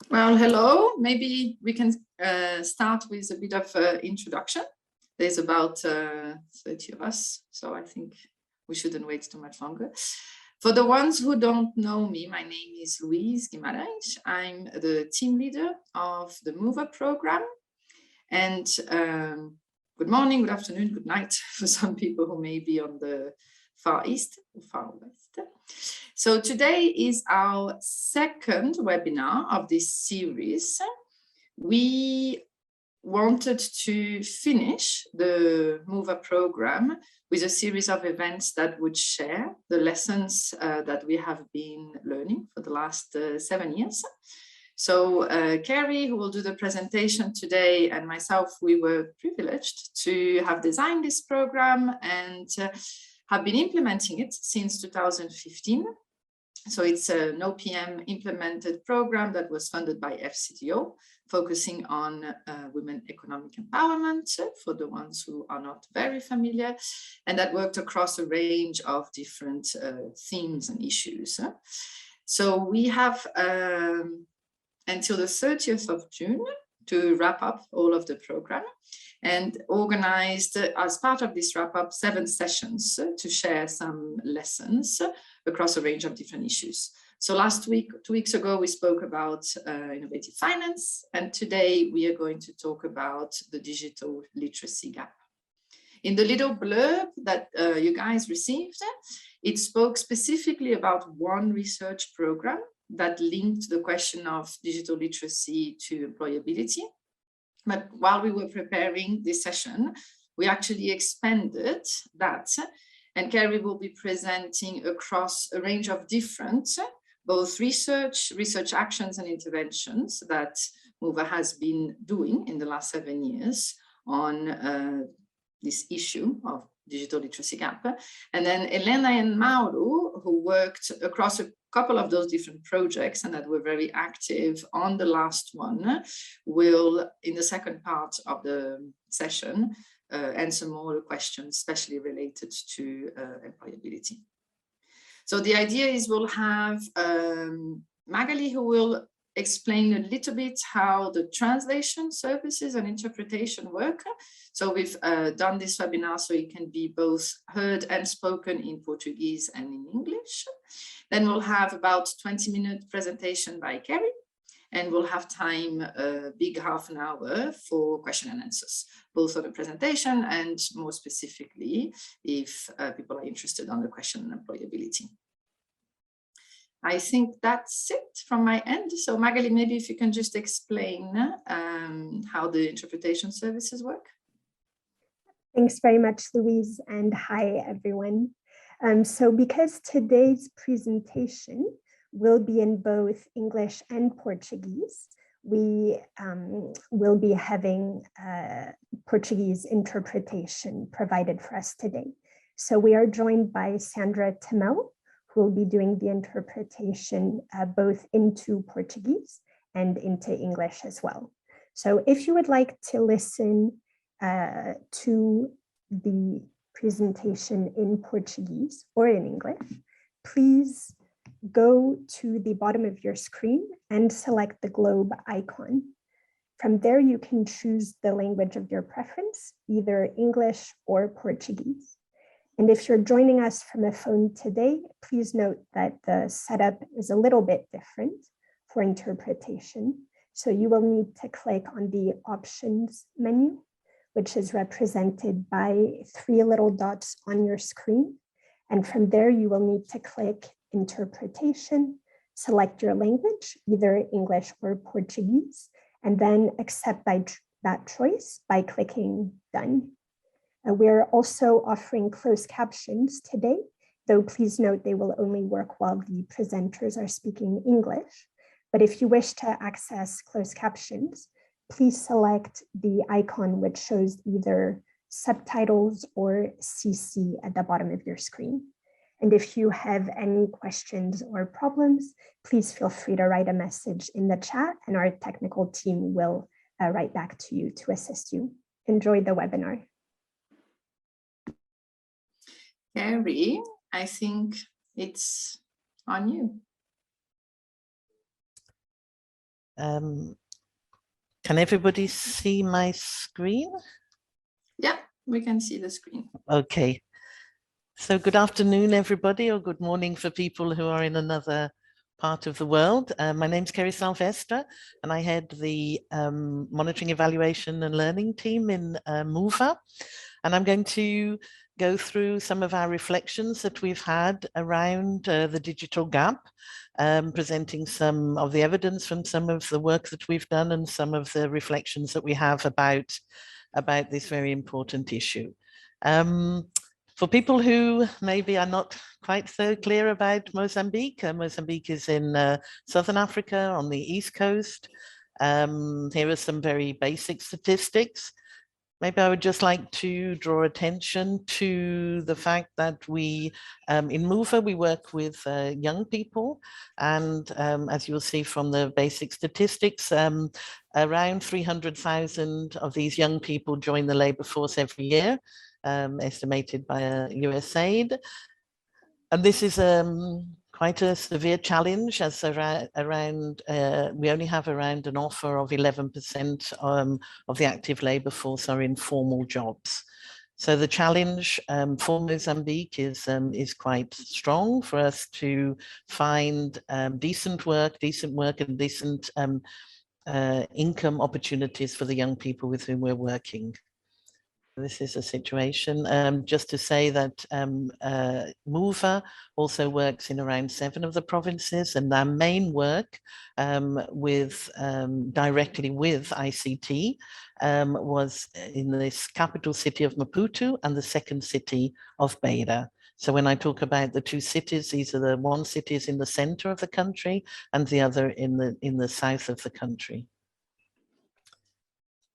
Well, hello. Maybe we can start with a bit of introduction. There's about 30 of us, so I think we shouldn't wait too much longer. For the ones who don't know me, my name is Luís Guimarães. I'm the team leader of the MUVA program. And good morning, good afternoon, good night for some people who may be on the far east or far west. So today is our second webinar of this series. We wanted to finish the MUVA program with a series of events that would share the lessons that we have been learning for the last 7 years. So Kerry, who will do the presentation today, and myself, we were privileged to have designed this program and have been implementing it since 2015. So it's an OPM implemented program that was funded by FCDO, focusing on women economic empowerment, for the ones who are not very familiar, and that worked across a range of different themes and issues. So we have until the 30th of June to wrap up all of the program, and organized as part of this wrap up 7 sessions to share some lessons across a range of different issues. So last week, 2 weeks ago, we spoke about innovative finance, and today we are going to talk about the digital literacy gap. In the little blurb that you guys received, it spoke specifically about one research program that linked the question of digital literacy to employability. But while we were preparing this session, we actually expanded that, and Kerry will be presenting across a range of different, both research actions and interventions that MUVA has been doing in the last 7 years on this issue of digital literacy gap. And then Elena and Mauro, who worked across a couple of those different projects and that were very active on the last one, will, in the second part of the session, answer more questions, especially related to employability. So the idea is we'll have Magali, who will explain a little bit how the translation services and interpretation work. So we've done this webinar so it can be both heard and spoken in Portuguese and in English. Then we'll have about 20-minute presentation by Kerry, and we'll have time, a big half an hour for question and answers, both on the presentation and more specifically, if people are interested on the question on employability. I think that's it from my end. So Magali, maybe if you can just explain how the interpretation services work. Thanks very much, Louise, and hi, everyone. So because today's presentation will be in both English and Portuguese, we will be having Portuguese interpretation provided for us today. So we are joined by Sandra Timel, who will be doing the interpretation both into Portuguese and into English as well. So if you would like to listen to the presentation in Portuguese or in English, please go to the bottom of your screen and select the globe icon. From there, you can choose the language of your preference, either English or Portuguese. And if you're joining us from a phone today, please note that the setup is a little bit different for interpretation. So you will need to click on the options menu, which is represented by 3 little dots on your screen. And from there, you will need to click interpretation, select your language, either English or Portuguese, and then accept that choice by clicking done. We're also offering closed captions today, though please note they will only work while the presenters are speaking English. But if you wish to access closed captions, please select the icon which shows either subtitles or CC at the bottom of your screen. And if you have any questions or problems, please feel free to write a message in the chat and our technical team will write back to you to assist you. Enjoy the webinar. Kerry, I think it's on you. can everybody see my screen? Yeah, we can see the screen. Okay. So good afternoon, everybody, or good morning for people who are in another part of the world. My name's Kerry Selvester, and I head the Monitoring, Evaluation and Learning team in MUVA. And I'm going to go through some of our reflections that we've had around the digital gap, presenting some of the evidence from some of the work that we've done and some of the reflections that we have about this very important issue. For people who maybe are not quite so clear about Mozambique, Mozambique is in Southern Africa on the East Coast. Here are some very basic statistics. Maybe I would just like to draw attention to the fact that we, in MUVA, we work with young people. And as you will see from the basic statistics, around 300,000 of these young people join the labor force every year, estimated by USAID. And this is quite a severe challenge, as we only have around an offer of 11% of the active labor force are in formal jobs. So the challenge for Mozambique is quite strong for us to find decent work and decent income opportunities for the young people with whom we're working. This is a situation. Just to say that MUVA also works in around 7 of the provinces, and our main work directly with ICT was in this capital city of Maputo and the second city of Beira. So when I talk about the 2 cities, these are the one city is in the center of the country and the other in the south of the country.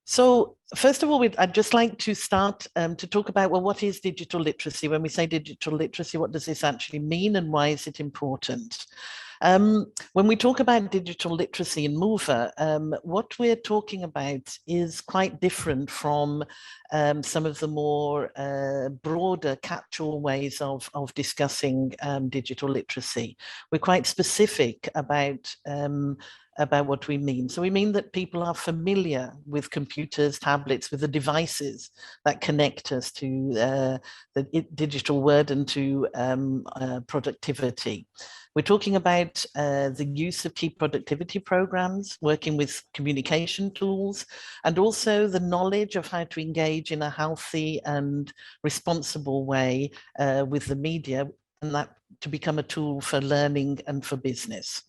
So first of all, I'd just like to start to talk about, well, what is digital literacy? When we say digital literacy, what does this actually mean and why is it important? When we talk about digital literacy in MUVA, what we're talking about is quite different from some of the more broader catch-all ways of discussing digital literacy. We're quite specific about what we mean. So we mean that people are familiar with computers, tablets, with the devices that connect us to the digital world and to productivity. We're talking about the use of key productivity programs, working with communication tools, and also the knowledge of how to engage in a healthy and responsible way with the media, and that to become a tool for learning and for business.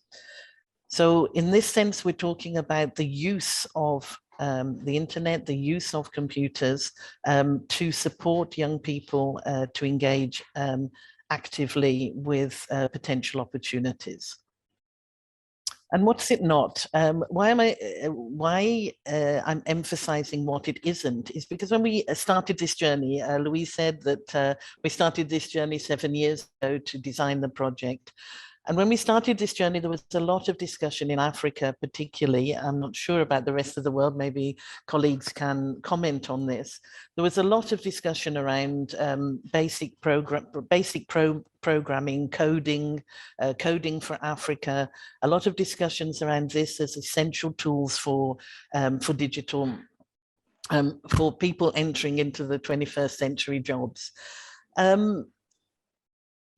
So in this sense, we're talking about the use of the internet, the use of computers to support young people to engage actively with potential opportunities. And what's it not? Why I'm emphasizing what it isn't is because when we started this journey, Louise said that we started this journey 7 years ago to design the project. And when we started this journey, there was a lot of discussion in Africa, particularly. I'm not sure about the rest of the world. Maybe colleagues can comment on this. There was a lot of discussion around basic programming, coding, coding for Africa. A lot of discussions around this as essential tools for digital, for people entering into the 21st century jobs.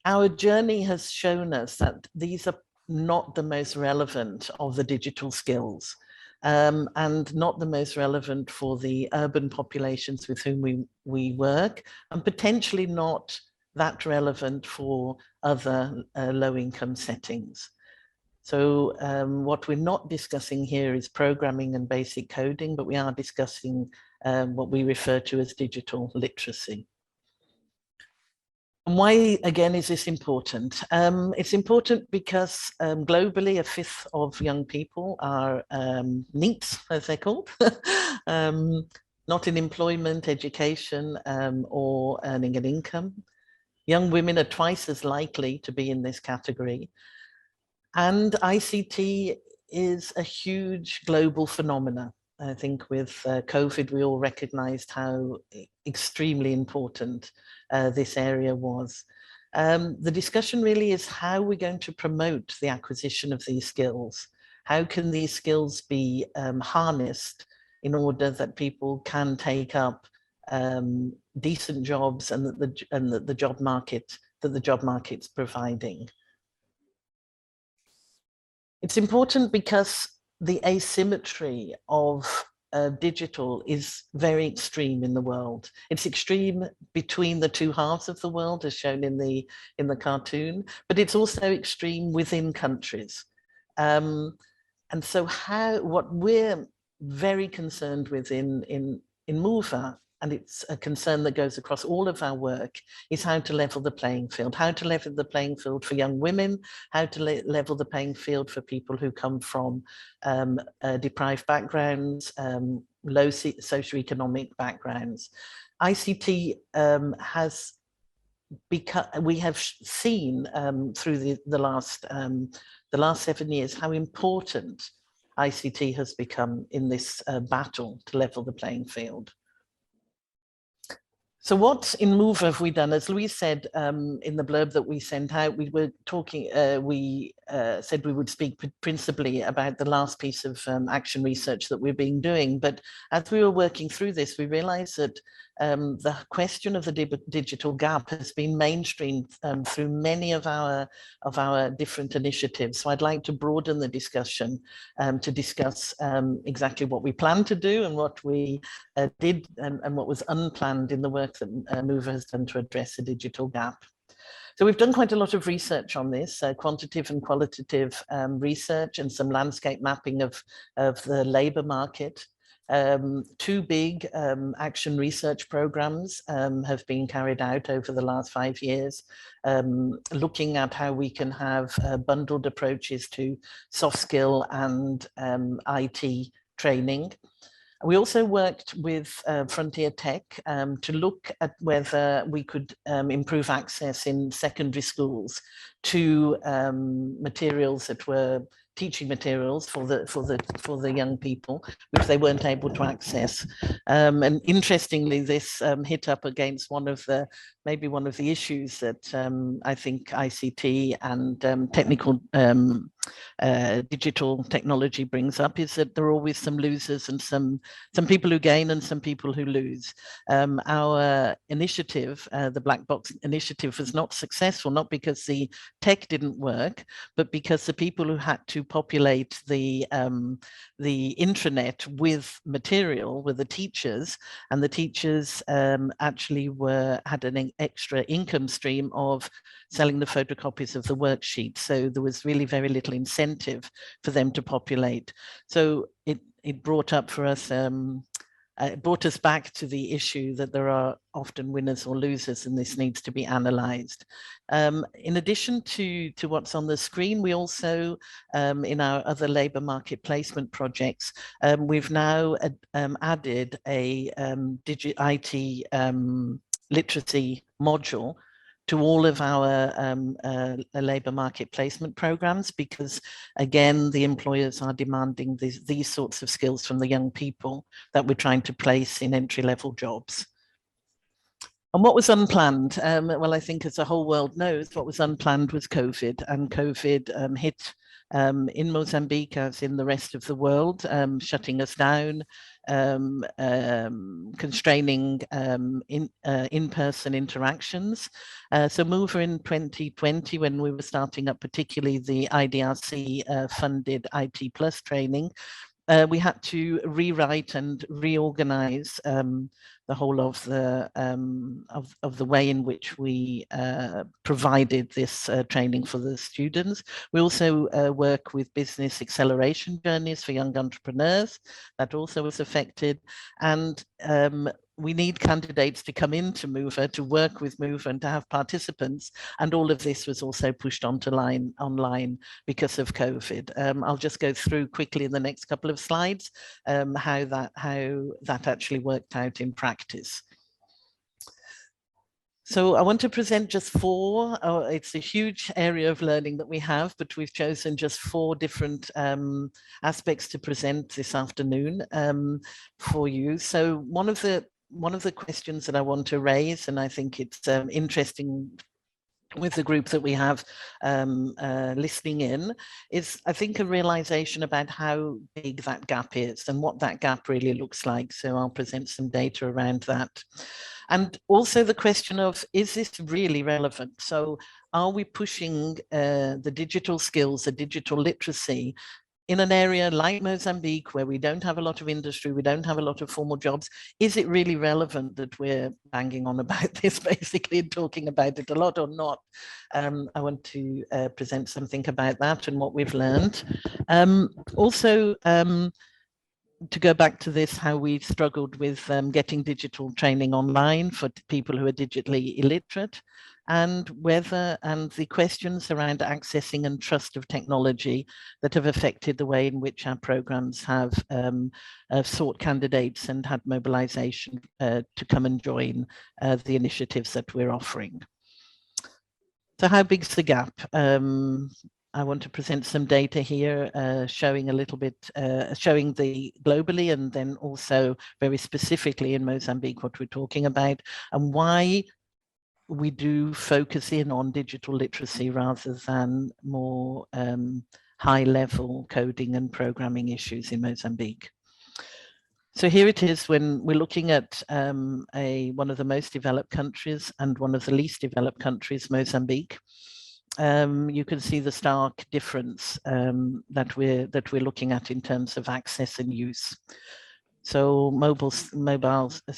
Our journey has shown us that these are not the most relevant of the digital skills and not the most relevant for the urban populations with whom we work, and potentially not that relevant for other low-income settings. So what we're not discussing here is programming and basic coding, but we are discussing what we refer to as digital literacy. And why, again, is this important? It's important because globally, 1/5 of young people are NEETs, as they're called, not in employment, education, or earning an income. Young women are twice as likely to be in this category. And ICT is a huge global phenomenon. I think with COVID, we all recognized how extremely important this area was. The discussion really is how we're going to promote the acquisition of these skills. How can these skills be harnessed in order that people can take up decent jobs and that the job market's providing? It's important because the asymmetry of digital is very extreme in the world. It's extreme between the two halves of the world, as shown in the cartoon, but it's also extreme within countries. And so what we're very concerned with in MUVA, and it's a concern that goes across all of our work, is how to level the playing field, how to level the playing field for young women, how to level the playing field for people who come from deprived backgrounds, low socioeconomic backgrounds. ICT has become, we have seen through the last 7 years how important ICT has become in this battle to level the playing field. So what in MUVA have we done? As Louise said in the blurb that we sent out, we were talking, we said we would speak principally about the last piece of action research that we've been doing. But as we were working through this, we realized that the question of the digital gap has been mainstreamed through many of our different initiatives. So I'd like to broaden the discussion to discuss exactly what we plan to do and what we did and what was unplanned in the work that MUVA has done to address the digital gap. So we've done quite a lot of research on this, quantitative and qualitative research and some landscape mapping of the labour market. Two big action research programs have been carried out over the last 5 years, looking at how we can have bundled approaches to soft skill and IT training. We also worked with Frontier Tech to look at whether we could improve access in secondary schools to materials that were teaching materials for the young people, which they weren't able to access. And interestingly, this hit up against maybe one of the issues that I think ICT and technical digital technology brings up, is that there are always some losers and some people who gain and some people who lose. Our initiative, the Black Box initiative, was not successful, not because the tech didn't work, but because the people who had to populate the intranet with material were the teachers, and the teachers actually had an extra income stream of selling the photocopies of the worksheet. So there was really very little incentive for them to populate. So it brought up for us, it brought us back to the issue that there are often winners or losers, and this needs to be analysed. In addition to what's on the screen, we also, in our other labour market placement projects, we've now added a IT literacy module to all of our labour market placement programs, because again, the employers are demanding these sorts of skills from the young people that we're trying to place in entry-level jobs. And what was unplanned? Well, I think as the whole world knows, what was unplanned was COVID, and COVID hit in Mozambique as in the rest of the world, shutting us down, constraining in-person interactions. So MUVA in 2020, when we were starting up particularly the IDRC funded IT Plus training, we had to rewrite and reorganize the whole of the way in which we provided this training for the students. We also work with business acceleration journeys for young entrepreneurs. That also was affected. And we need candidates to come into MUVA, to work with MUVA and to have participants. And all of this was also pushed online because of COVID. I'll just go through quickly in the next couple of slides how that actually worked out in practice. So I want to present just four, it's a huge area of learning that we have, but we've chosen just 4 different aspects to present this afternoon for you. So one of the questions that I want to raise, and I think it's interesting with the group that we have listening in, is I think a realization about how big that gap is and what that gap really looks like. So I'll present some data around that. And also the question of, is this really relevant? So are we pushing the digital skills, the digital literacy in an area like Mozambique, where we don't have a lot of industry, we don't have a lot of formal jobs? Is it really relevant that we're banging on about this basically and talking about it a lot or not? I want to present something about that and what we've learned. Also, to go back to this, how we struggled with getting digital training online for people who are digitally illiterate, and the questions around accessing and trust of technology that have affected the way in which our programs have sought candidates and had mobilization to come and join the initiatives that we're offering. So how big's the gap? I want to present some data here showing a little bit, showing the globally and then also very specifically in Mozambique what we're talking about and why we do focus in on digital literacy rather than more high level coding and programming issues in Mozambique. So here it is when we're looking at one of the most developed countries and one of the least developed countries, Mozambique. You can see the stark difference that we're looking at in terms of access and use. So smartphones,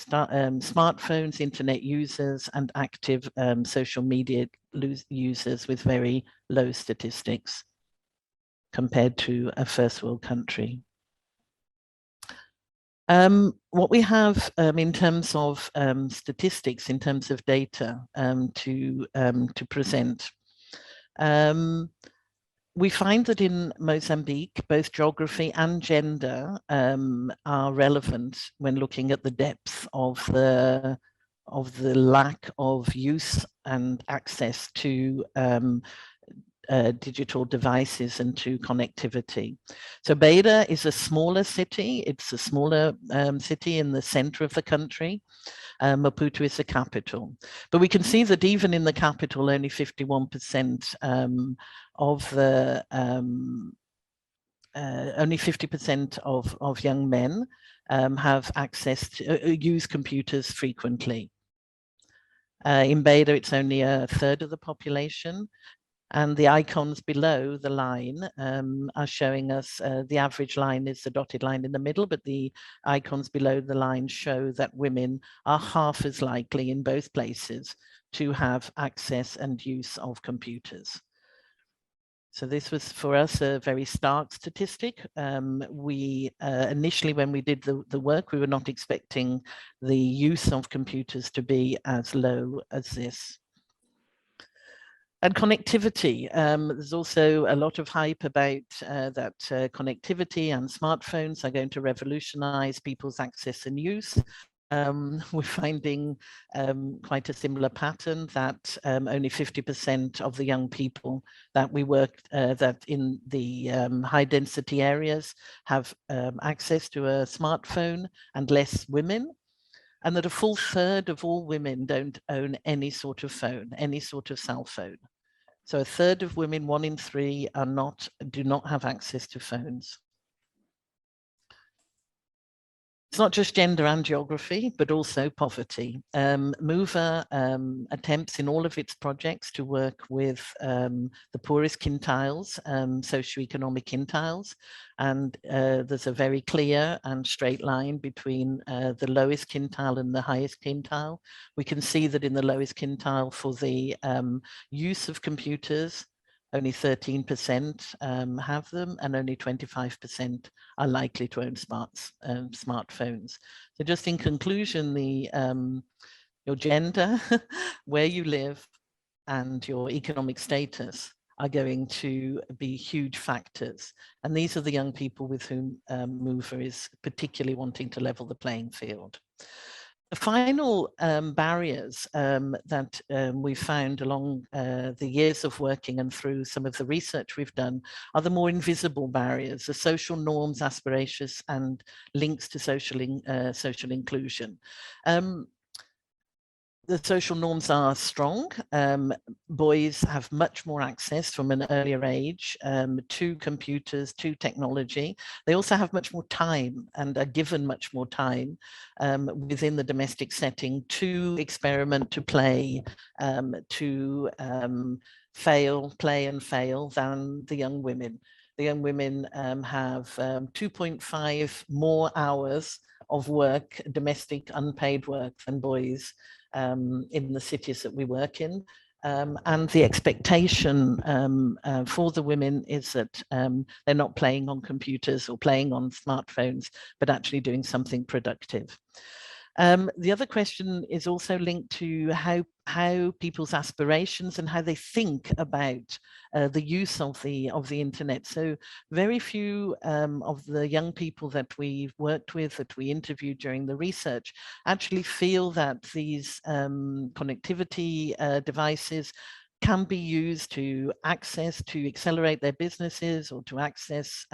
internet users, and active social media users with very low statistics compared to a first world country. What we have in terms of statistics, in terms of data to present. We find that in Mozambique, both geography and gender are relevant when looking at the depth of the lack of use and access to digital devices and to connectivity. So Beira is a smaller city. It's a smaller city in the center of the country. Maputo is the capital. But we can see that even in the capital, only 51% of the, only 50% of young men have access to, use computers frequently. In Beira, it's only a third of the population. And the icons below the line are showing us, the average line is the dotted line in the middle, but the icons below the line show that women are half as likely in both places to have access and use of computers. So this was for us a very stark statistic. We initially, when we did the work, we were not expecting the use of computers to be as low as this. And connectivity, there's also a lot of hype about that connectivity and smartphones are going to revolutionize people's access and use. We're finding quite a similar pattern that only 50% of the young people that we work that in the high density areas have access to a smartphone, and less women. And that a full third of all women don't own any sort of phone, any sort of cell phone. So a third of women, 1 in 3, do not have access to phones. It's not just gender and geography, but also poverty. MUVA attempts in all of its projects to work with the poorest quintiles, socioeconomic quintiles, and there's a very clear and straight line between the lowest quintile and the highest quintile. We can see that in the lowest quintile for the use of computers, only 13% have them, and only 25% are likely to own smartphones. So just in conclusion, your gender, where you live, and your economic status are going to be huge factors. And these are the young people with whom MUVA is particularly wanting to level the playing field. The final barriers that we found along the years of working and through some of the research we've done are the more invisible barriers, the social norms, aspirations, and links to social inclusion. The social norms are strong. Boys have much more access from an earlier age to computers, to technology. They also have much more time and are given much more time within the domestic setting to experiment, to play, to play and fail than the young women. The young women have 2.5 more hours of work, domestic unpaid work, than boys in the cities that we work in. And the expectation for the women is that they're not playing on computers or playing on smartphones, but actually doing something productive. The other question is also linked to how people's aspirations and how they think about the use of the internet. So very few of the young people that we've worked with, that we interviewed during the research, actually feel that these connectivity devices can be used to accelerate their businesses or to access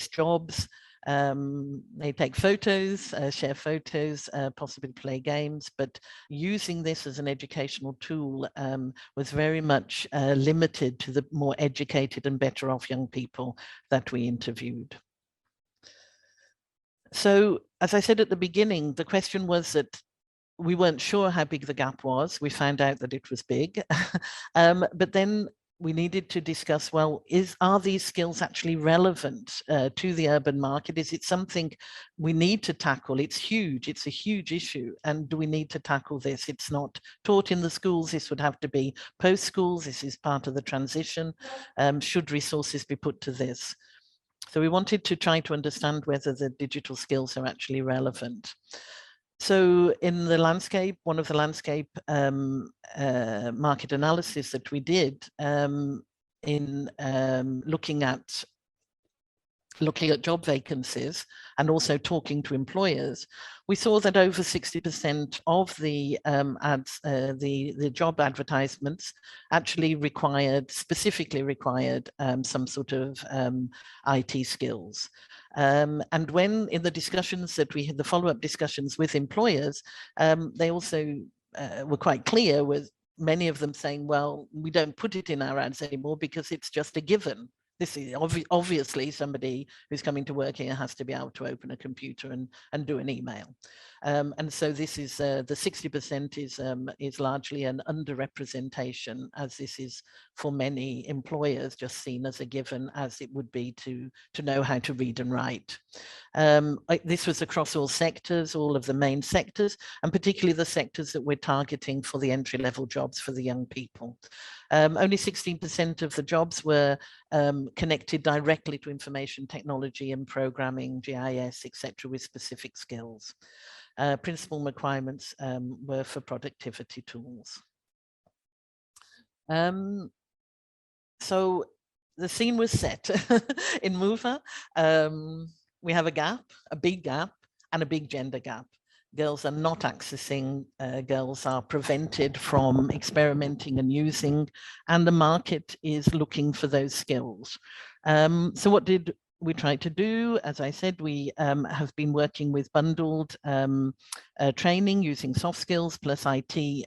jobs. They take photos, share photos, possibly play games, but using this as an educational tool was very much limited to the more educated and better off young people that we interviewed. So, as I said at the beginning, the question was that we weren't sure how big the gap was. We found out that it was big, but then we needed to discuss, well, are these skills actually relevant to the urban market? Is it something we need to tackle? It's huge, it's a huge issue. And do we need to tackle this? It's not taught in the schools. This would have to be post-schools. This is part of the transition. Should resources be put to this? So we wanted to try to understand whether the digital skills are actually relevant. So in the landscape, one of the landscape market analysis that we did in looking at job vacancies and also talking to employers, we saw that over 60% of the ads, the job advertisements actually specifically required some sort of IT skills. And when in the discussions that we had, the follow-up discussions with employers, they also were quite clear, with many of them saying, well, we don't put it in our ads anymore because it's just a given. This is obviously somebody who's coming to work here has to be able to open a computer and do an email. And so this is the 60% is largely an underrepresentation, as this is for many employers just seen as a given, as it would be to know how to read and write. This was across all sectors, all of the main sectors, and particularly the sectors that we're targeting for the entry-level jobs for the young people. Only 16% of the jobs were connected directly to information technology and programming, GIS, etc., with specific skills. Principal requirements were for productivity tools. So the scene was set in MUVA. We have a gap, a big gap, and a big gender gap. Girls are not accessing, girls are prevented from experimenting and using, and the market is looking for those skills. So what did we try to do? As I said, we have been working with bundled training using soft skills plus IT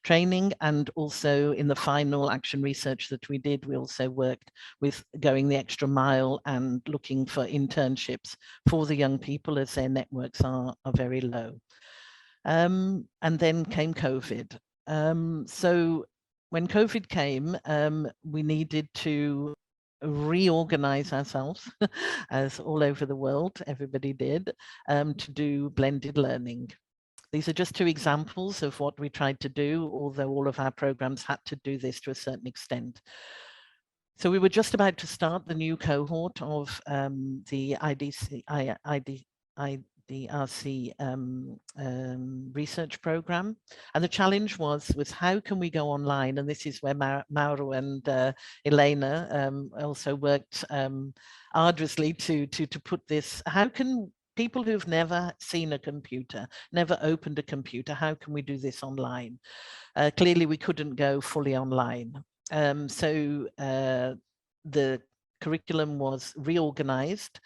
training, and also in the final action research that we did, we also worked with going the extra mile and looking for internships for the young people, as their networks are very low. And then came COVID. So when COVID came, we needed to reorganize ourselves, as all over the world, everybody did, to do blended learning. These are just two examples of what we tried to do, although all of our programs had to do this to a certain extent. So we were just about to start the new cohort of the IDRC research program, and the challenge was how can we go online? And this is where Mauro and Elena also worked arduously to put this. How can people who've never seen a computer, never opened a computer, how can we do this online? Clearly we couldn't go fully online. So the curriculum was reorganized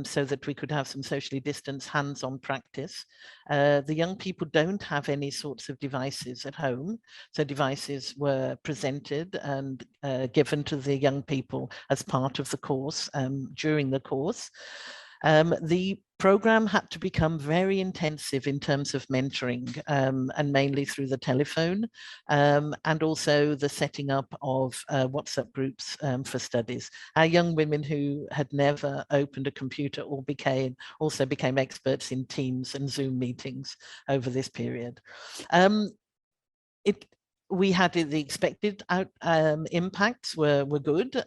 so that we could have some socially distanced hands-on practice. The young people don't have any sorts of devices at home, so devices were presented and given to the young people as part of the course during the course. The program had to become very intensive in terms of mentoring, and mainly through the telephone, and also the setting up of WhatsApp groups for studies. Our young women who had never opened a computer also became experts in Teams and Zoom meetings over this period. We had the expected impacts were good,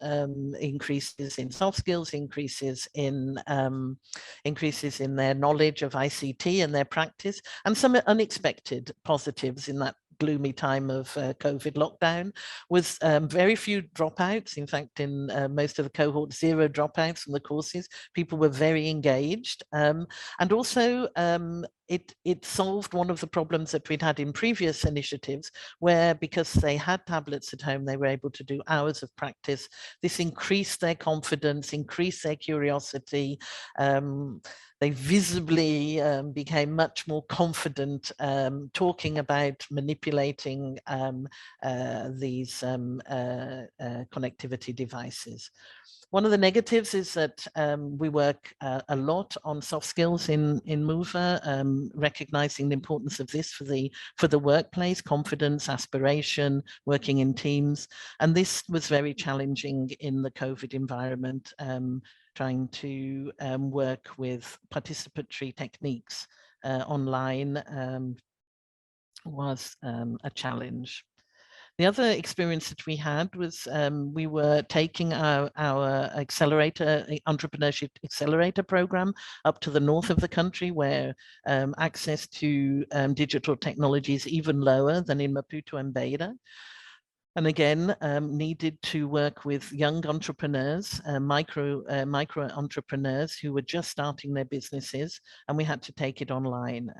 increases in soft skills, increases in their knowledge of ICT and their practice, and some unexpected positives in that gloomy time of COVID lockdown was very few dropouts. In fact, in most of the cohort, 0 dropouts from the courses. People were very engaged, and also it solved one of the problems that we'd had in previous initiatives, where because they had tablets at home, they were able to do hours of practice. This increased their confidence, increased their curiosity. They visibly became much more confident talking about manipulating these connectivity devices. One of the negatives is that we work a lot on soft skills in MUVA, recognizing the importance of this for the workplace, confidence, aspiration, working in teams. And this was very challenging in the COVID environment, trying to work with participatory techniques online was a challenge. The other experience that we had was we were taking our accelerator, entrepreneurship accelerator program up to the north of the country, where access to digital technology is even lower than in Maputo and Beira. And again, needed to work with young entrepreneurs, micro entrepreneurs who were just starting their businesses, and we had to take it online.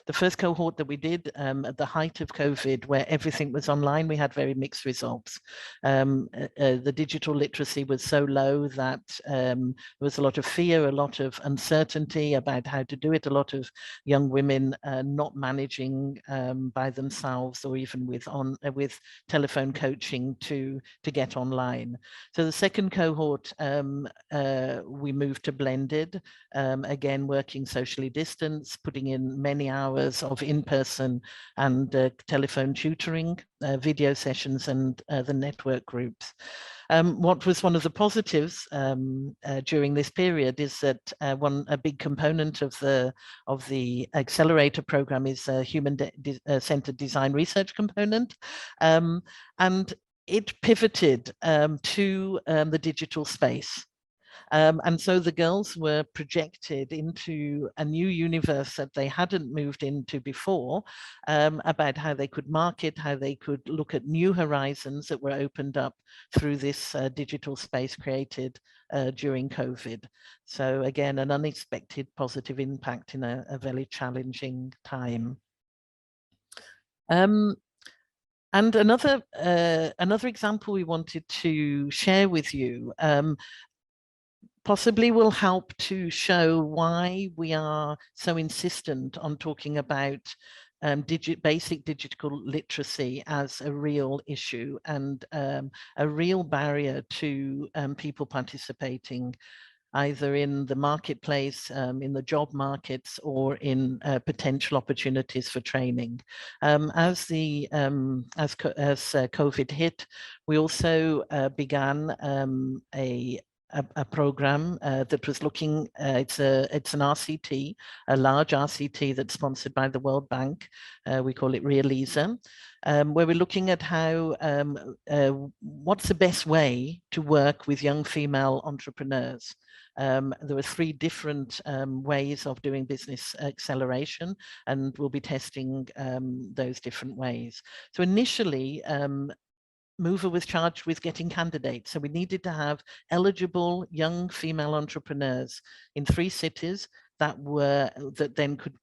The first cohort that we did at the height of COVID, where everything was online, we had very mixed results. The digital literacy was so low that there was a lot of fear, a lot of uncertainty about how to do it, a lot of young women not managing by themselves, or even with telephone coaching to get online. So the second cohort, we moved to blended, again working socially distanced, putting in many hours of in-person and telephone tutoring, video sessions, and the network groups. What was one of the positives during this period is that a big component of the accelerator program is a human-centered design research component, and it pivoted to the digital space. And so the girls were projected into a new universe that they hadn't moved into before, about how they could market, how they could look at new horizons that were opened up through this digital space created during COVID. So again, an unexpected positive impact in a very challenging time. And another example we wanted to share with you possibly will help to show why we are so insistent on talking about basic digital literacy as a real issue and a real barrier to people participating either in the marketplace, in the job markets, or in potential opportunities for training. As COVID hit, we also began a program that was looking, it's an RCT, a large RCT that's sponsored by the World Bank. We call it Realiza, where we're looking at how, what's the best way to work with young female entrepreneurs. There were 3 different ways of doing business acceleration, and we'll be testing those different ways. So initially, MUVA was charged with getting candidates. So we needed to have eligible young female entrepreneurs in 3 cities that then could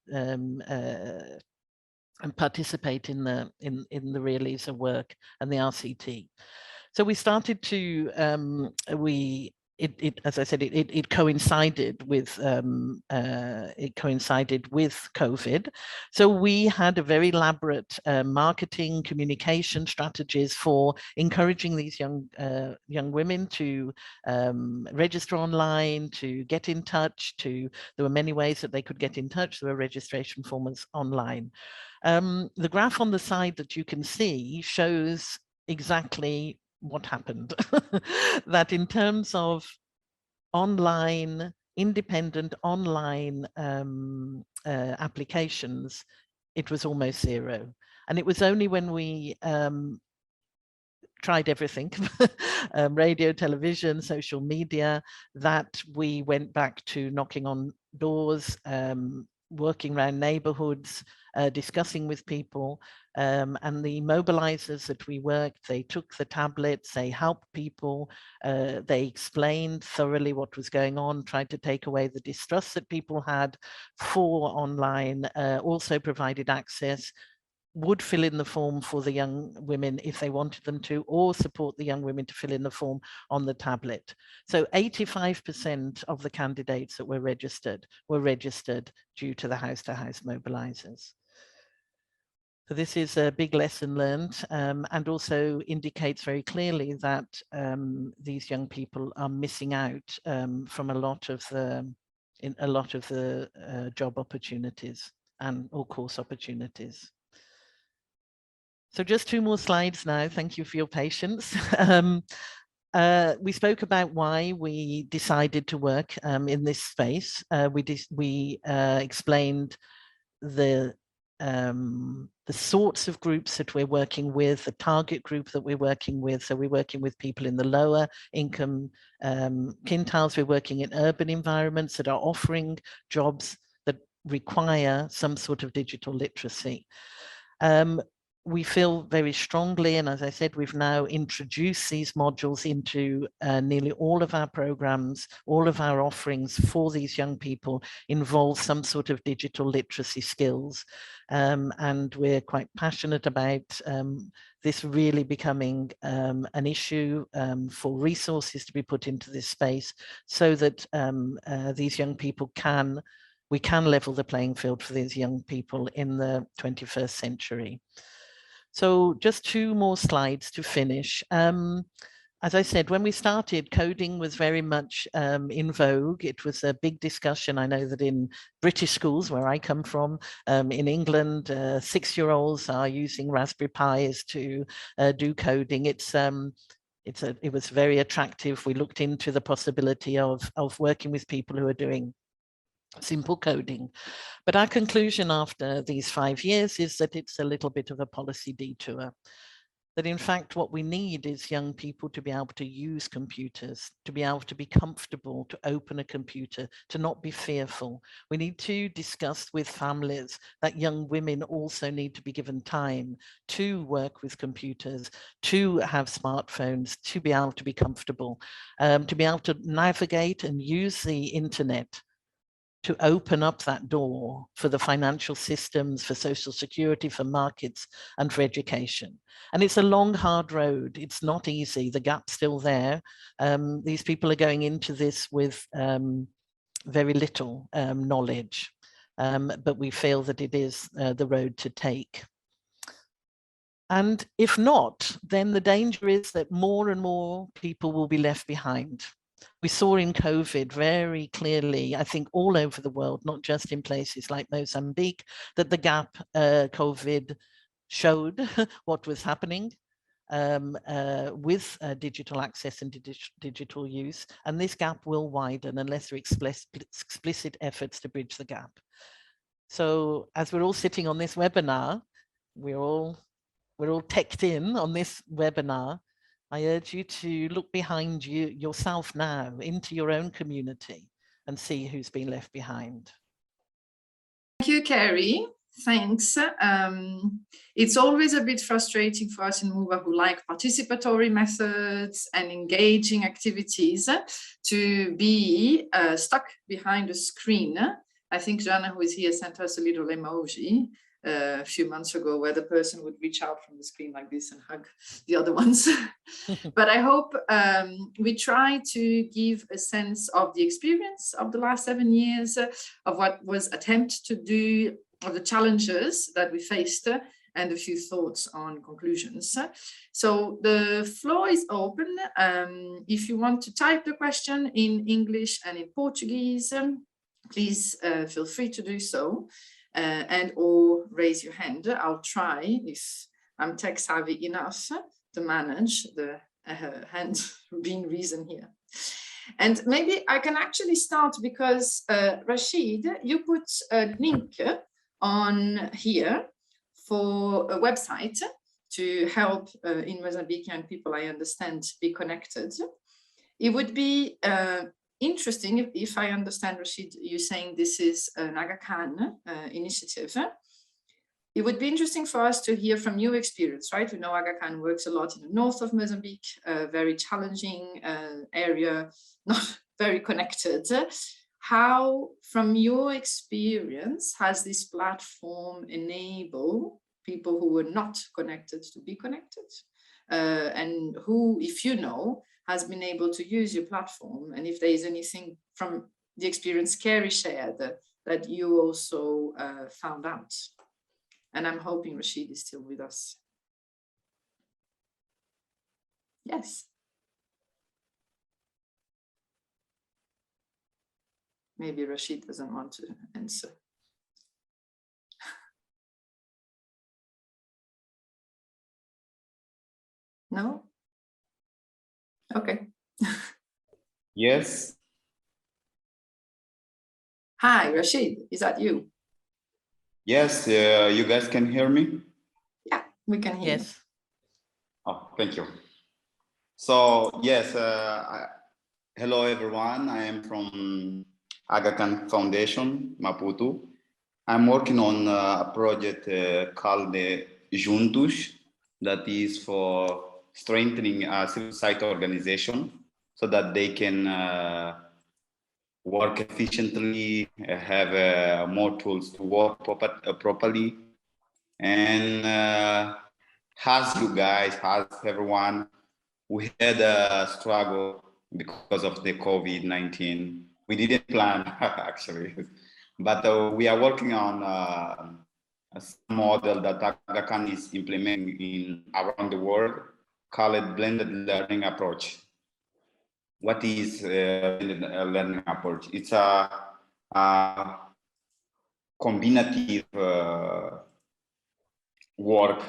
participate in the Realiza work and the RCT. So we started to, we as I said, it coincided with COVID. So we had a very elaborate marketing communication strategies for encouraging these young women to register online, to get in touch. There were many ways that they could get in touch. There were registration forms online. The graph on the side that you can see shows exactly what happened. That in terms of online, independent online applications, it was almost zero. And it was only when we tried everything, radio, television, social media, that we went back to knocking on doors, working around neighborhoods, discussing with people, and the mobilizers that we worked, they took the tablets, they helped people, they explained thoroughly what was going on, tried to take away the distrust that people had for online, also provided access, would fill in the form for the young women if they wanted them to, or support the young women to fill in the form on the tablet. So 85% of the candidates that were registered due to the house-to-house mobilizers. So this is a big lesson learned, and also indicates very clearly that these young people are missing out from a lot of the job opportunities or course opportunities. So just 2 more slides now. Thank you for your patience. We spoke about why we decided to work in this space. We explained the sorts of groups that we're working with, the target group that we're working with. So we're working with people in the lower income quintiles. We're working in urban environments that are offering jobs that require some sort of digital literacy. We feel very strongly, and as I said, we've now introduced these modules into nearly all of our programs. All of our offerings for these young people involve some sort of digital literacy skills. And we're quite passionate about this really becoming an issue for resources to be put into this space, so that these young people we can level the playing field for these young people in the 21st century. So just 2 more slides to finish. As I said, when we started, coding was very much in vogue. It was a big discussion. I know that in British schools, where I come from, in England, 6-year-olds are using Raspberry Pis to do coding. It was very attractive. We looked into the possibility of working with people who are doing simple coding. But our conclusion after these 5 years is that it's a little bit of a policy detour. That in fact, what we need is young people to be able to use computers, to be able to be comfortable to open a computer, to not be fearful. We need to discuss with families that young women also need to be given time to work with computers, to have smartphones, to be able to be comfortable, to be able to navigate and use the internet to open up that door for the financial systems, for social security, for markets, and for education. And it's a long, hard road. It's not easy. The gap's still there. These people are going into this with very little knowledge, but we feel that it is the road to take. And if not, then the danger is that more and more people will be left behind. We saw in COVID very clearly, I think all over the world, not just in places like Mozambique, that the gap COVID showed what was happening with digital access and digital use. And this gap will widen unless there are explicit efforts to bridge the gap. So as we're all sitting on this webinar, we're all teched in on this webinar. I urge you to look behind you yourself now, into your own community, and see who's been left behind. Thank you, Kerry. Thanks. It's always a bit frustrating for us in MUVA who like participatory methods and engaging activities to be stuck behind a screen. I think Jana, who is here, sent us a little emoji. a few months ago, where the person would reach out from the screen like this and hug the other ones. But I hope we try to give a sense of the experience of the last 7 years, of what was attempted to do, of the challenges that we faced, and a few thoughts on conclusions. So the floor is open. If you want to type the question in English and in Portuguese, please feel free to do so, and or raise your hand. I'll try, if I'm tech savvy enough, to manage the hand being reason here. And maybe I can actually start because Rashid, you put a link on here for a website to help in Mozambican people, I understand, be connected. It would be interesting if I understand, Rashid, you saying this is an Aga Khan initiative. It would be interesting for us to hear from your experience, right? We know Aga Khan works a lot in the north of Mozambique, a very challenging area, not very connected. How, from your experience, has this platform enabled people who were not connected to be connected? And who, if you know, has been able to use your platform? And if there is anything from the experience Kerry shared that you also found out? And I'm hoping Rashid is still with us. Yes. Maybe Rashid doesn't want to answer. No? Okay. Yes. Hi, Rashid, is that you? Yes, you guys can hear me? Yeah, we can hear you. Oh, thank you. So, yes, hello everyone. I am from Aga Khan Foundation, Maputo. I'm working on a project called Juntos, that is for strengthening a civil society organization so that they can work efficiently, have more tools to work properly. And as you guys, as everyone, we had a struggle because of the COVID-19. We didn't plan actually, but we are working on a model that Aga Khan is implementing around the world, called blended learning approach. What is blended learning approach? It's a combinative work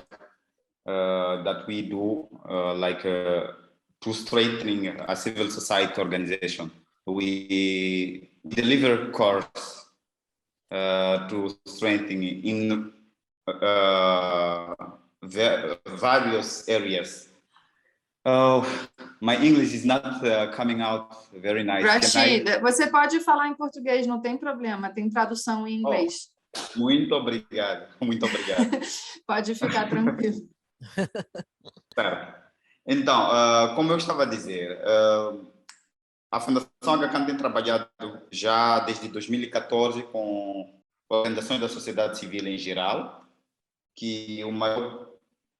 that we do, to strengthening a civil society organization. We deliver course to strengthen in various areas. My English is not coming out very nice. Rashid, você pode falar em português, não tem problema, tem tradução em inglês. Muito obrigado, muito obrigado. Pode ficar tranquilo. Certo. Então, como eu estava a dizer, a Fundação Aga Khan tem trabalhado já desde 2014 com organizações da sociedade civil em geral, que o maior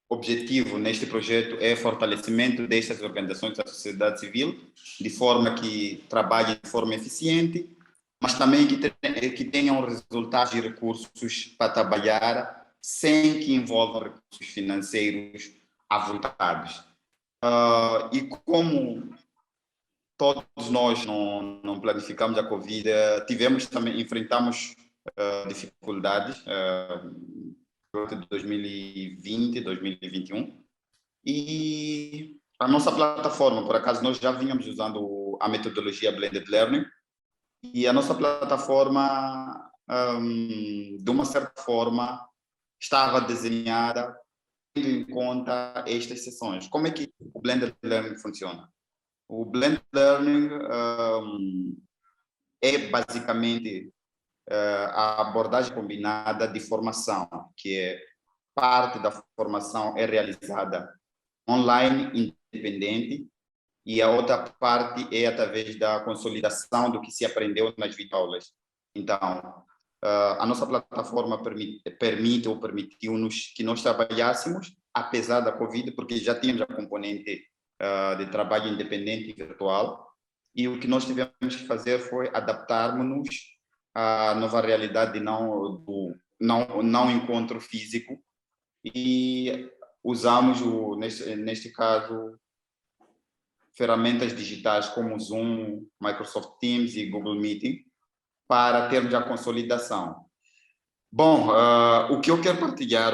objetivo neste projeto é fortalecimento destas organizações da sociedade civil, de forma que trabalhem de forma eficiente, mas também que tenham resultados e recursos para trabalhar sem que envolvam recursos financeiros avultados. E como todos nós não planificamos a Covid, enfrentamos dificuldades durante 2020, 2021. E a nossa plataforma, por acaso, nós já vínhamos usando a metodologia Blended Learning, e a nossa plataforma, de uma certa forma, estava desenhada tendo em conta estas sessões. Como é que o Blended Learning funciona? O Blended Learning é basicamente a abordagem combinada de formação, que é parte da formação é realizada online, independente, e a outra parte é através da consolidação do que se aprendeu nas videoaulas. Então, a nossa plataforma permite ou permitiu-nos que nós trabalhássemos, apesar da Covid, porque já tínhamos a componente de trabalho independente e virtual, e o que nós tivemos que fazer foi adaptarmos-nos à nova realidade do não encontro físico, e usamos, neste caso, ferramentas digitais como Zoom, Microsoft Teams e Google Meeting, para termos a consolidação. Bom, o que eu quero partilhar,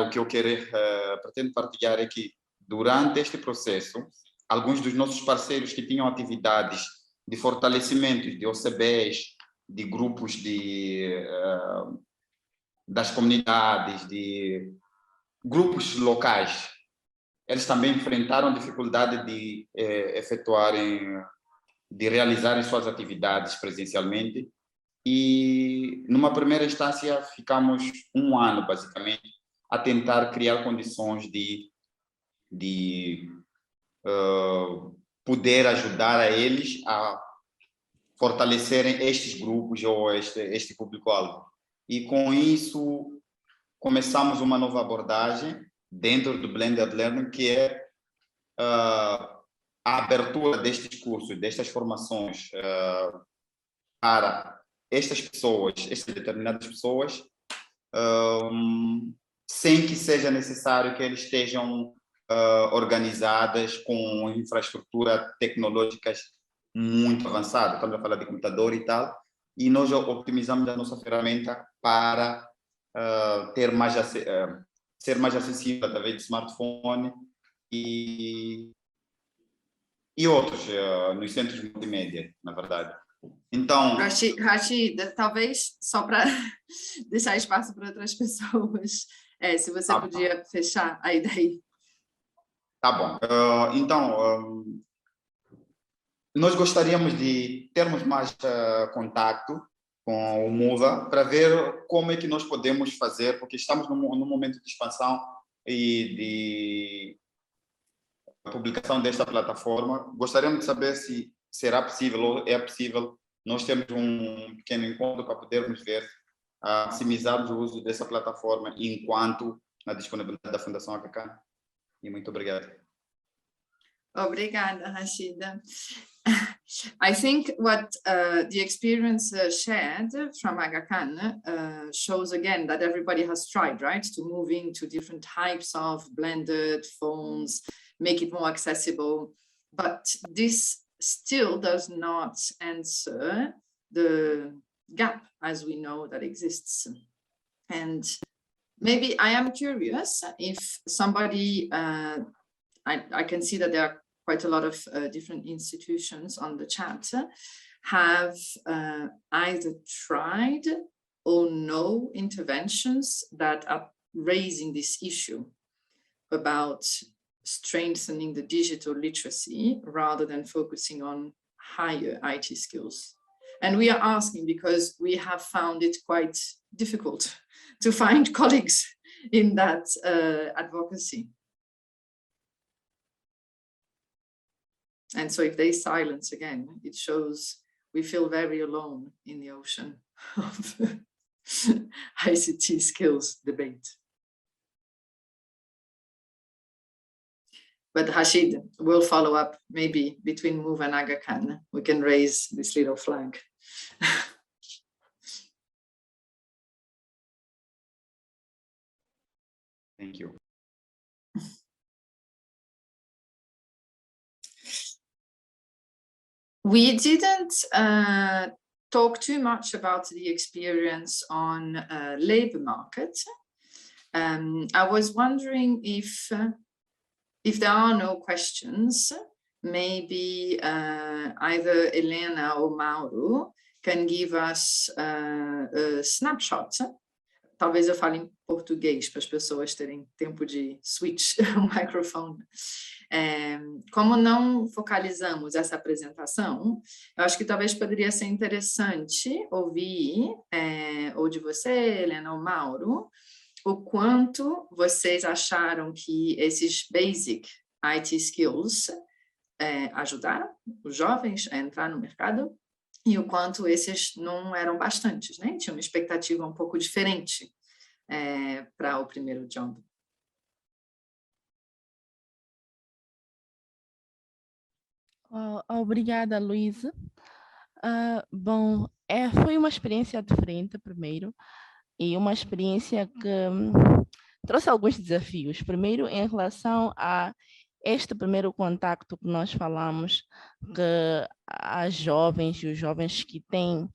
pretendo partilhar é que, durante este processo, alguns dos nossos parceiros que tinham atividades de fortalecimento de OCBs, de grupos das comunidades, de grupos locais, eles também enfrentaram dificuldade de realizarem suas atividades presencialmente, e numa primeira instância ficamos um ano, basicamente, a tentar criar condições de poder ajudar a eles a fortalecerem estes grupos ou este público-alvo. E com isso começamos uma nova abordagem dentro do Blended Learning, que é a abertura destes cursos, destas formações para estas determinadas pessoas, sem que seja necessário que eles estejam organizadas com infraestrutura tecnológicas muito avançada. Estamos a falar de computador e tal, e nós optimizamos a nossa ferramenta para ser mais acessível através de smartphone e outros nos centros multimédia, na verdade. Então, Rashida, talvez só para deixar espaço para outras pessoas, se você podia fechar a ideia. Tá bom. Então, nós gostaríamos de termos mais contato com o MUVA para ver como é que nós podemos fazer, porque estamos num momento de expansão e de publicação desta plataforma. Gostaríamos de saber se será possível ou é possível nós termos um pequeno encontro para podermos ver, maximizarmos o uso dessa plataforma enquanto na disponibilidade da Fundação Aga. E muito obrigado. Obrigada, Rashida. I think what the experience shared from Aga Khan shows again that everybody has tried, right, to move into different types of blended phones, make it more accessible, but this still does not answer the gap, as we know, that exists. And maybe I am curious if somebody, I can see that there are quite a lot of different institutions on the chat, have either tried or know interventions that are raising this issue about strengthening the digital literacy rather than focusing on higher IT skills. And we are asking because we have found it quite difficult to find colleagues in that advocacy. And so if they silence again, it shows we feel very alone in the ocean of ICT skills debate. But Rashid will follow up, maybe between MUVA and Aga Khan, we can raise this little flag. Thank you. We didn't talk too much about the experience on labor market. I was wondering if there are no questions, maybe either Elena or Mauro can give us a snapshot. Talvez eu fale em português para as pessoas terem tempo de switch o microfone. Como não focalizamos essa apresentação, eu acho que talvez poderia ser interessante ouvir, ou de você, Helena ou Mauro, o quanto vocês acharam que esses basic IT skills ajudaram os jovens a entrar no mercado e o quanto esses não eram bastantes, né? Tinha uma expectativa um pouco diferente para o primeiro job. Obrigada, Luísa. Bom, foi uma experiência diferente, primeiro, e uma experiência que trouxe alguns desafios. Primeiro, em relação a este primeiro contacto que nós falamos, que as jovens e os jovens que têm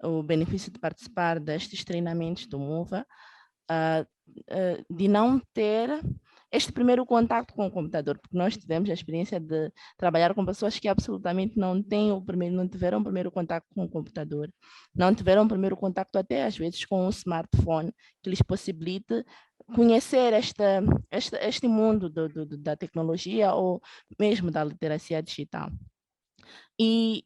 o benefício de participar destes treinamentos do MUVA, de não ter este primeiro contato com o computador, porque nós tivemos a experiência de trabalhar com pessoas que absolutamente não tiveram o primeiro contato com o computador, não tiveram o primeiro contato até às vezes com um smartphone que lhes possibilite conhecer este mundo da tecnologia ou mesmo da literacia digital. E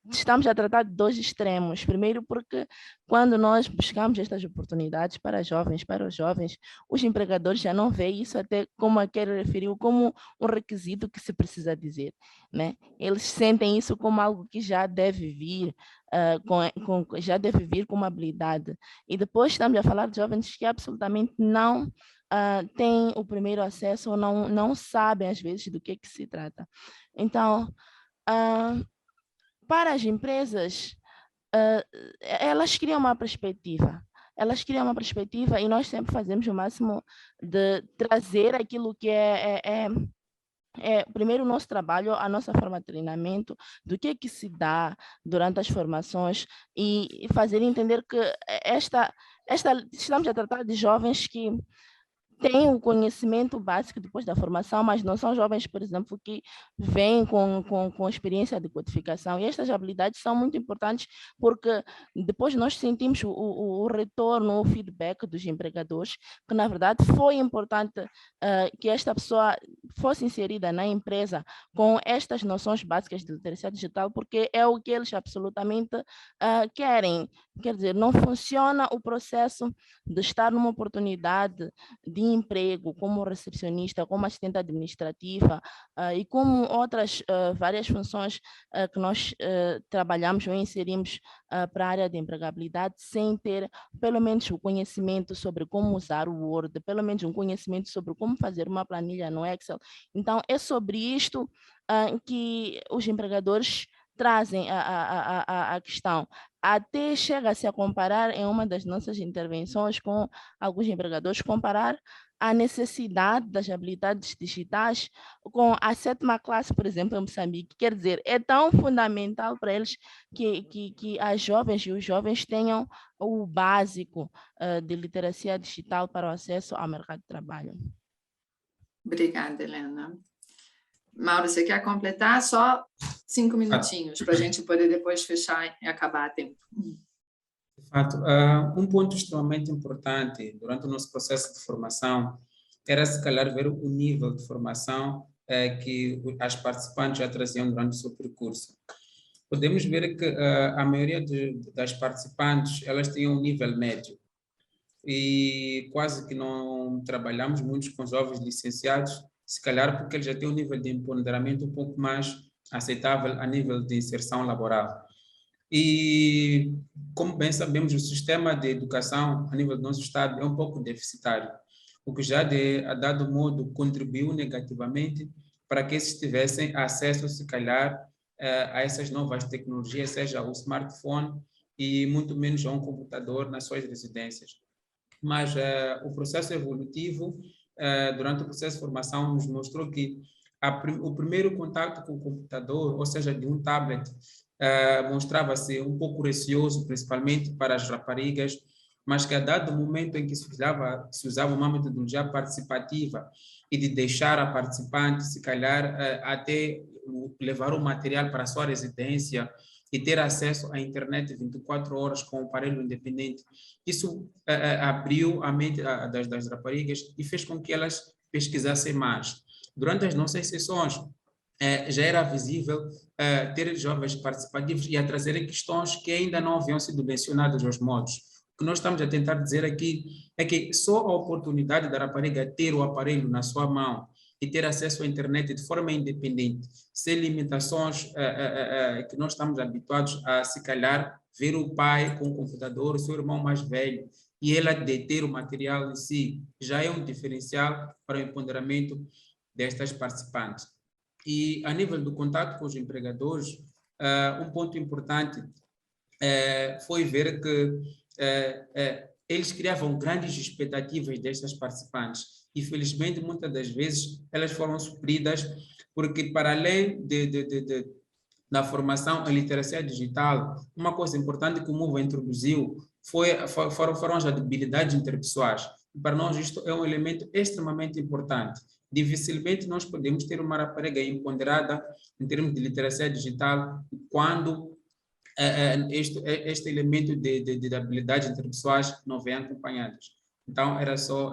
estamos a tratar de dois extremos. Primeiro, porque quando nós buscamos estas oportunidades para os jovens, os empregadores já não veem isso, até como a Kerry referiu, como um requisito que se precisa dizer, né? Eles sentem isso como algo que já deve vir, já deve vir com uma habilidade. E depois estamos a falar de jovens que absolutamente não têm o primeiro acesso ou não sabem, às vezes, do que se trata. Então, para as empresas, elas criam uma perspectiva. E nós sempre fazemos o máximo de trazer aquilo que primeiro o nosso trabalho, a nossa forma de treinamento, do que se dá durante as formações e fazer entender que estamos a tratar de jovens que têm o conhecimento básico depois da formação, mas não são jovens, por exemplo, que vêm com experiência de codificação. E estas habilidades são muito importantes porque depois nós sentimos o retorno, o feedback dos empregadores, que na verdade foi importante que esta pessoa fosse inserida na empresa com estas noções básicas de literacia digital, porque é o que eles absolutamente querem. Quer dizer, não funciona o processo de estar numa oportunidade de emprego como recepcionista, como assistente administrativa e como outras várias funções que nós trabalhamos ou inserimos para a área de empregabilidade sem ter pelo menos o conhecimento sobre como usar o Word, pelo menos um conhecimento sobre como fazer uma planilha no Excel. Então, é sobre isto que os empregadores trazem a questão. Até chega-se a comparar em uma das nossas intervenções com alguns empregadores, comparar a necessidade das habilidades digitais com a 7ª classe, por exemplo, em Moçambique. Quer dizer, é tão fundamental para eles que as jovens e os jovens tenham o básico de literacia digital para o acesso ao mercado de trabalho. Obrigada, Helena. Mauro, você quer completar? Só 5 minutinhos para a gente poder depois fechar e acabar a tempo. De fato, um ponto extremamente importante durante o nosso processo de formação era, se calhar, ver o nível de formação que as participantes já traziam durante o seu percurso. Podemos ver que a maioria das participantes, elas tinham um nível médio e quase que não trabalhamos muito com jovens licenciados, se calhar porque eles já têm um nível de empoderamento um pouco mais aceitável a nível de inserção laboral. E, como bem sabemos, o sistema de educação a nível do nosso Estado é um pouco deficitário, o que já, a dado modo, contribuiu negativamente para que esses tivessem acesso, se calhar, a essas novas tecnologias, seja o smartphone e muito menos a um computador nas suas residências. Mas o processo evolutivo, durante o processo de formação, nos mostrou que o primeiro contato com o computador, ou seja, de um tablet, mostrava-se um pouco receoso, principalmente para as raparigas, mas que a dado momento em que se usava uma metodologia participativa e de deixar a participante, se calhar, até levar o material para a sua residência e ter acesso à internet 24 horas com o aparelho independente, isso abriu a mente das raparigas e fez com que elas pesquisassem mais. Durante as nossas sessões, já era visível ter jovens participativos e a trazerem questões que ainda não haviam sido mencionadas aos modos. O que nós estamos a tentar dizer aqui é que só a oportunidade da rapariga ter o aparelho na sua mão e ter acesso à internet de forma independente, sem limitações que nós estamos habituados a, se calhar, ver o pai com o computador, o seu irmão mais velho, e ela deter o material em si, já é um diferencial para o empoderamento destas participantes. E a nível do contato com os empregadores, um ponto importante foi ver que eles criavam grandes expectativas destas participantes e, felizmente, muitas das vezes elas foram supridas, porque para além da formação em literacia digital, uma coisa importante que o MUVA introduziu foram as habilidades interpessoais. Para nós isto é um elemento extremamente importante. Dificilmente nós podemos ter uma rapariga empoderada em termos de literacia digital quando este elemento de habilidades interpessoais não vem acompanhados. Então, era só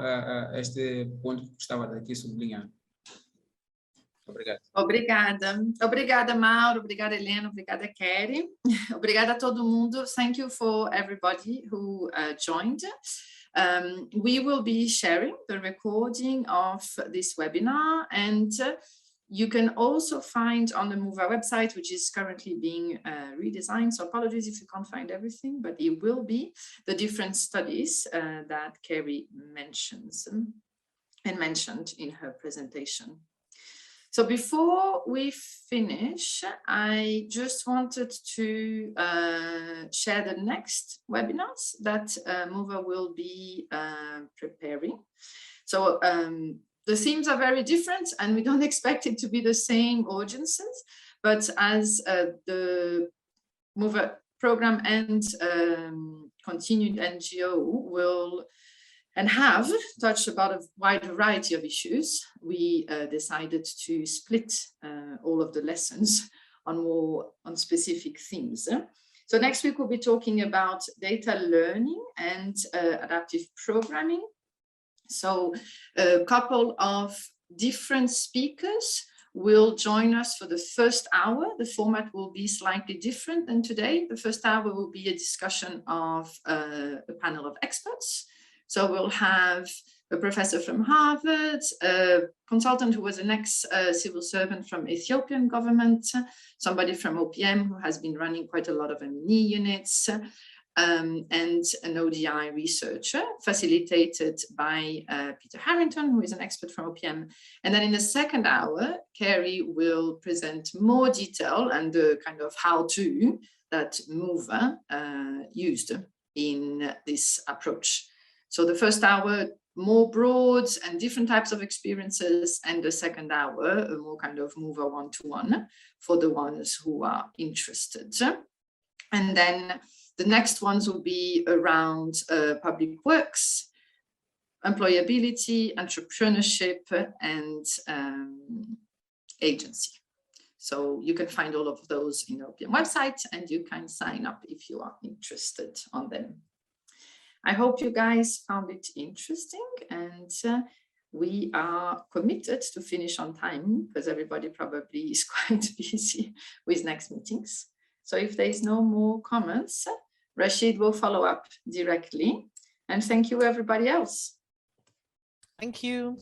este ponto que gostava de aqui sublinhar. Obrigado. Obrigada, Mauro. Obrigada, Helena. Obrigada, Kerry. Obrigada a todo mundo. Thank you for everybody who joined. We will be sharing the recording of this webinar, and you can also find on the MUVA website, which is currently being redesigned. So apologies if you can't find everything, but it will be the different studies that Kerry mentions and mentioned in her presentation. So before we finish, I just wanted to share the next webinars that MUVA will be preparing. So the themes are very different and we don't expect it to be the same audiences, but as the MUVA program and continued NGO will and have touched about a wide variety of issues, we decided to split all of the lessons on specific themes. So next week we'll be talking about data learning and adaptive programming. So a couple of different speakers will join us for the first hour. The format will be slightly different than today. The first hour will be a discussion of a panel of experts. So we'll have a professor from Harvard, a consultant who was an ex-civil servant from Ethiopian government, somebody from OPM who has been running quite a lot of M&E units, and an ODI researcher facilitated by Peter Harrington, who is an expert from OPM. And then in the second hour, Kerry will present more detail and the kind of how-to that MUVA used in this approach. So the first hour, more broad and different types of experiences, and the second hour, a more kind of MUVA one-to-one for the ones who are interested. And then the next ones will be around public works, employability, entrepreneurship, and agency. So you can find all of those in the OPM website, and you can sign up if you are interested on them. I hope you guys found it interesting, and we are committed to finish on time because everybody probably is quite busy with next meetings. So if there is no more comments, Rashid will follow up directly. And thank you, everybody else. Thank you.